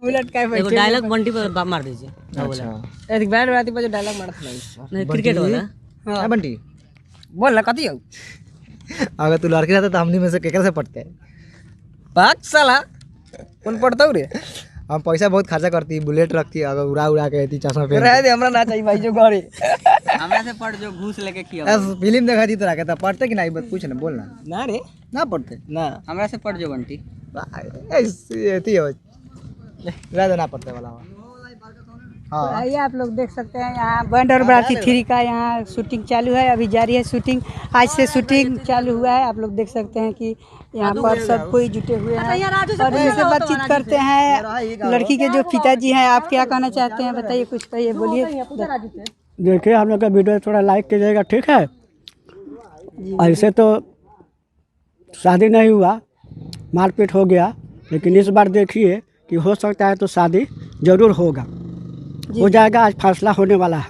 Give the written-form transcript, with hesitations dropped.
Bullet का एगो dialogue Bunty पर मार दीजिए। अच्छा एक बैंड राती पर जो डायलॉग मारत नहीं नहीं क्रिकेट वाला। हां बंटी बोल ना कथी हो अगर तू लड़की रहता तो हमनी में से केकरा से पढ़ते भाग साला कौन पढ़ता रे हम पैसा बहुत खर्चा करती बुलेट रखती अगर उड़ा उड़ा के आती चश्मा पहन रह दे हमरा ना चाहिए भाई जो घरे हमरा से पढ़ जो घूस लेके किया। फिल्म देखा दी तो कहता पढ़ते कि नहीं पूछ ना बोलना ना रे ना पढ़ते ना हमरा से पढ़ जो बंटी। ऐसी हो ज्यादा ना पढ़ते वाला हाँ आइए आप लोग देख सकते हैं यहाँ बैंड और बाराती 3 का यहाँ शूटिंग चालू है, अभी जारी है शूटिंग। आज से शूटिंग चालू हुआ है। आप लोग देख सकते हैं कि यहाँ पर सब कोई जुटे हुए हैं और इसी से बातचीत करते हैं। लड़की के जो पिताजी हैं, आप क्या कहना चाहते हैं बताइए, कुछ कहिए, बोलिए। देखिए हम लोग का वीडियो थोड़ा लाइक कीजिएगा, ठीक है। ऐसे तो शादी नहीं हुआ, मारपीट हो गया, लेकिन इस बार देखिए कि हो सकता है तो शादी जरूर होगा, हो जाएगा। आज फैसला होने वाला है।